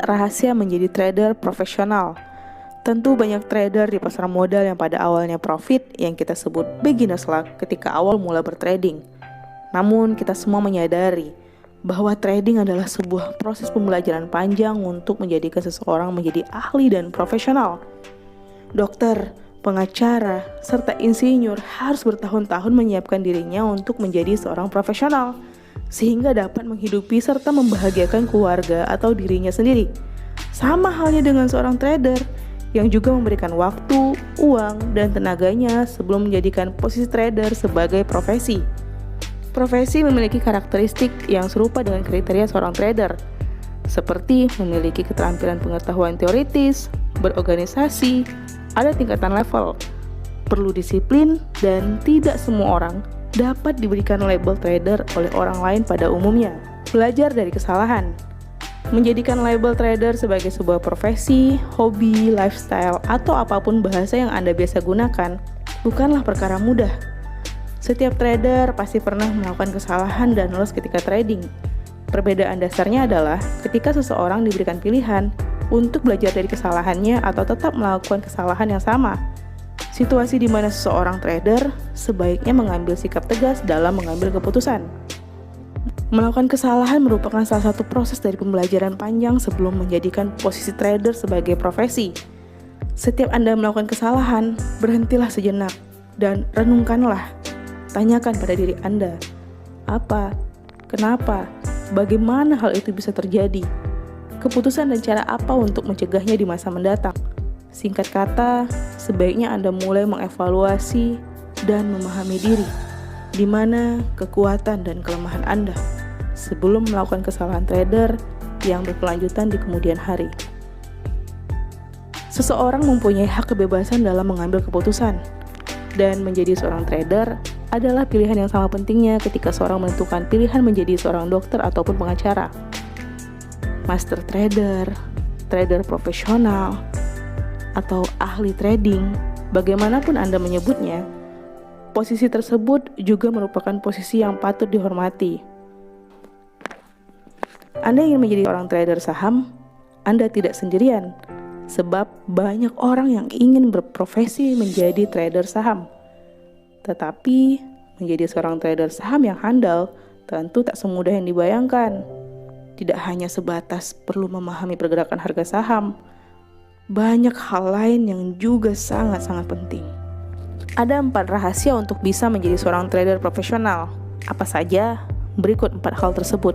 rahasia menjadi trader profesional. Tentu banyak trader di pasar modal yang pada awalnya profit yang kita sebut beginner's luck ketika awal mula bertrading. Namun kita semua menyadari bahwa trading adalah sebuah proses pembelajaran panjang untuk menjadikan seseorang menjadi ahli dan profesional. Dokter, pengacara, serta insinyur harus bertahun-tahun menyiapkan dirinya untuk menjadi seorang profesional, sehingga dapat menghidupi serta membahagiakan keluarga atau dirinya sendiri. Sama halnya dengan seorang trader yang juga memberikan waktu, uang, dan tenaganya sebelum menjadikan posisi trader sebagai profesi. Profesi memiliki karakteristik yang serupa dengan kriteria seorang trader, seperti memiliki keterampilan pengetahuan teoritis, berorganisasi, ada tingkatan level, perlu disiplin, dan tidak semua orang dapat diberikan label trader oleh orang lain pada umumnya. Belajar dari kesalahan. Menjadikan label trader sebagai sebuah profesi, hobi, lifestyle, atau apapun bahasa yang Anda biasa gunakan bukanlah perkara mudah. Setiap trader pasti pernah melakukan kesalahan dan loss ketika trading. Perbedaan dasarnya adalah ketika seseorang diberikan pilihan untuk belajar dari kesalahannya atau tetap melakukan kesalahan yang sama. Situasi di mana seseorang trader sebaiknya mengambil sikap tegas dalam mengambil keputusan. Melakukan kesalahan merupakan salah satu proses dari pembelajaran panjang sebelum menjadikan posisi trader sebagai profesi. Setiap Anda melakukan kesalahan, berhentilah sejenak dan renungkanlah. Tanyakan pada diri Anda, apa, kenapa, bagaimana hal itu bisa terjadi, keputusan dan cara apa untuk mencegahnya di masa mendatang. Singkat kata, sebaiknya Anda mulai mengevaluasi dan memahami diri, di mana kekuatan dan kelemahan Anda, sebelum melakukan kesalahan trader yang berkelanjutan di kemudian hari. Seseorang mempunyai hak kebebasan dalam mengambil keputusan, dan menjadi seorang trader adalah pilihan yang sama pentingnya ketika seorang menentukan pilihan menjadi seorang dokter ataupun pengacara. Master trader, trader profesional, atau ahli trading, bagaimanapun Anda menyebutnya, posisi tersebut juga merupakan posisi yang patut dihormati. Anda ingin menjadi seorang trader saham, Anda tidak sendirian, sebab banyak orang yang ingin berprofesi menjadi trader saham. Tetapi, menjadi seorang trader saham yang handal tentu tak semudah yang dibayangkan. Tidak hanya sebatas perlu memahami pergerakan harga saham, banyak hal lain yang juga sangat-sangat penting. Ada 4 rahasia untuk bisa menjadi seorang trader profesional. Apa saja? Berikut 4 hal tersebut.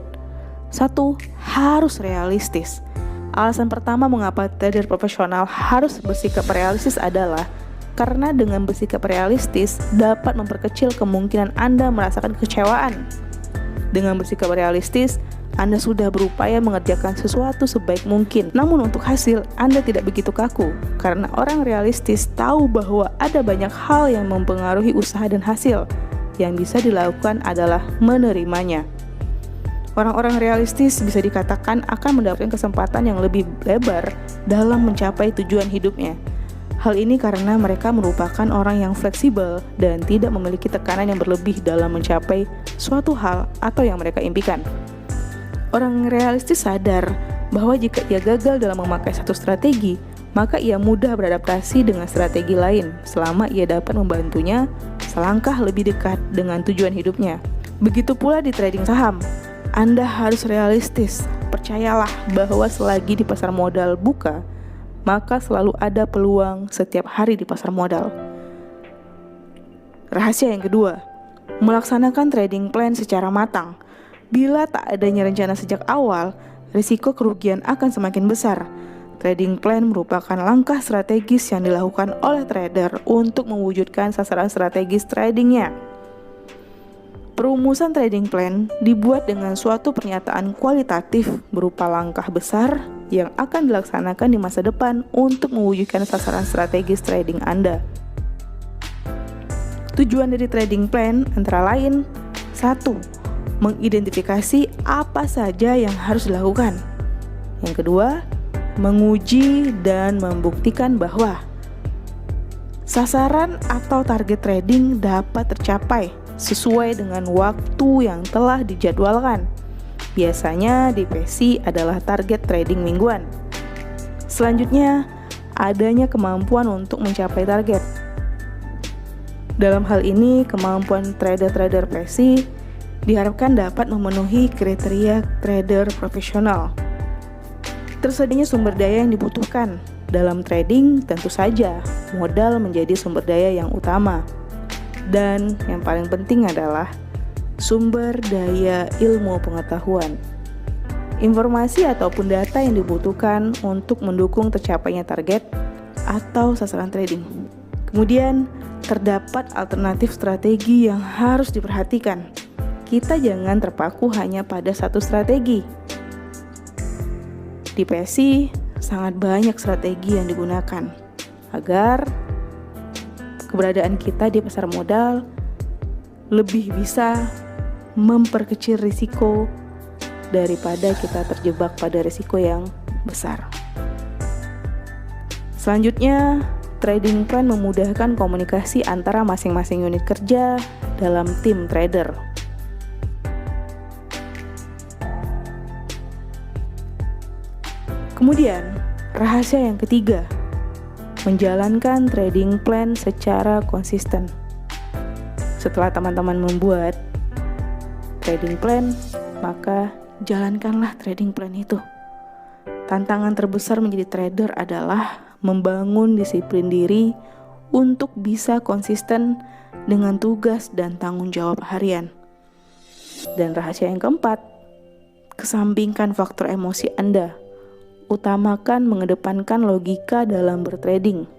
1. Harus realistis. Alasan pertama mengapa trader profesional harus bersikap realistis adalah karena dengan bersikap realistis dapat memperkecil kemungkinan Anda merasakan kekecewaan. Dengan bersikap realistis, Anda sudah berupaya mengerjakan sesuatu sebaik mungkin. Namun untuk hasil, Anda tidak begitu kaku, karena orang realistis tahu bahwa ada banyak hal yang mempengaruhi usaha dan hasil. Yang bisa dilakukan adalah menerimanya. Orang-orang realistis bisa dikatakan akan mendapatkan kesempatan yang lebih lebar dalam mencapai tujuan hidupnya. Hal ini karena mereka merupakan orang yang fleksibel dan tidak memiliki tekanan yang berlebih dalam mencapai suatu hal atau yang mereka impikan. Orang realistis sadar bahwa jika ia gagal dalam memakai satu strategi, maka ia mudah beradaptasi dengan strategi lain selama ia dapat membantunya selangkah lebih dekat dengan tujuan hidupnya. Begitu pula di trading saham. Anda harus realistis. Percayalah bahwa selagi di pasar modal buka, maka selalu ada peluang setiap hari di pasar modal. Rahasia yang kedua, melaksanakan trading plan secara matang. Bila tak adanya rencana sejak awal, risiko kerugian akan semakin besar. Trading plan merupakan langkah strategis yang dilakukan oleh trader untuk mewujudkan sasaran strategis tradingnya. Perumusan trading plan dibuat dengan suatu pernyataan kualitatif berupa langkah besar yang akan dilaksanakan di masa depan untuk mewujudkan sasaran strategis trading Anda. Tujuan dari trading plan antara lain 1. Mengidentifikasi apa saja yang harus dilakukan. Yang kedua, menguji dan membuktikan bahwa sasaran atau target trading dapat tercapai sesuai dengan waktu yang telah dijadwalkan. Biasanya depresi adalah target trading mingguan. Selanjutnya, adanya kemampuan untuk mencapai target. Dalam hal ini, kemampuan trader-trader PSI diharapkan dapat memenuhi kriteria trader profesional. Tersedianya sumber daya yang dibutuhkan. Dalam trading, tentu saja modal menjadi sumber daya yang utama. Dan yang paling penting adalah sumber daya ilmu pengetahuan. Informasi ataupun data yang dibutuhkan untuk mendukung tercapainya target atau sasaran trading. Kemudian, terdapat alternatif strategi yang harus diperhatikan. Kita jangan terpaku hanya pada satu strategi. Di PSI, sangat banyak strategi yang digunakan agar keberadaan kita di pasar modal lebih bisa memperkecil risiko daripada kita terjebak pada risiko yang besar. Selanjutnya, trading plan memudahkan komunikasi antara masing-masing unit kerja dalam tim trader. Kemudian, rahasia yang ketiga, menjalankan trading plan secara konsisten. Setelah teman-teman membuat trading plan, maka jalankanlah trading plan itu. Tantangan terbesar menjadi trader adalah membangun disiplin diri untuk bisa konsisten dengan tugas dan tanggung jawab harian. Dan rahasia yang keempat, kesampingkan faktor emosi Anda. Utamakan mengedepankan logika dalam bertrading.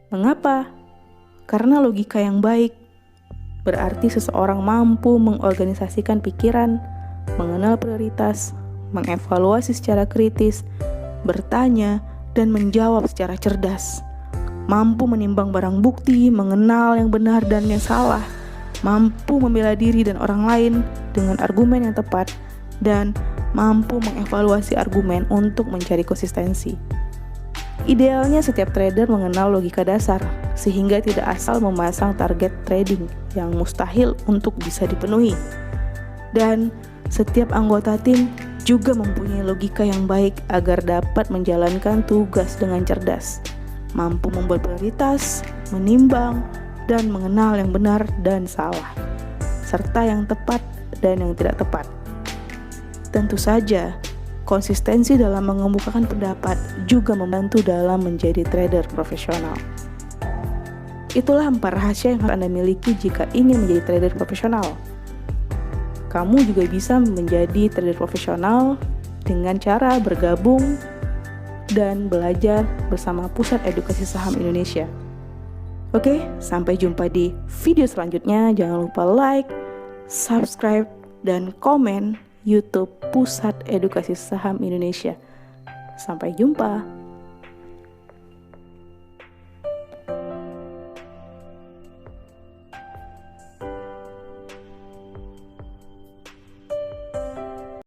Mengapa? Karena logika yang baik berarti seseorang mampu mengorganisasikan pikiran, mengenal prioritas, mengevaluasi secara kritis, bertanya, dan menjawab secara cerdas. Mampu menimbang barang bukti, mengenal yang benar dan yang salah, mampu membela diri dan orang lain dengan argumen yang tepat, dan mampu mengevaluasi argumen untuk mencari konsistensi. Idealnya setiap trader mengenal logika dasar, sehingga tidak asal memasang target trading yang mustahil untuk bisa dipenuhi. Dan setiap anggota tim juga mempunyai logika yang baik agar dapat menjalankan tugas dengan cerdas, mampu membuat prioritas, menimbang, dan mengenal yang benar dan salah, serta yang tepat dan yang tidak tepat. Tentu saja, konsistensi dalam mengemukakan pendapat juga membantu dalam menjadi trader profesional. Itulah 4 rahasia yang harus Anda miliki jika ingin menjadi trader profesional. Kamu juga bisa menjadi trader profesional dengan cara bergabung dan belajar bersama Pusat Edukasi Saham Indonesia. Oke, sampai jumpa di video selanjutnya. Jangan lupa like, subscribe, dan komen YouTube Pusat Edukasi Saham Indonesia. Sampai jumpa.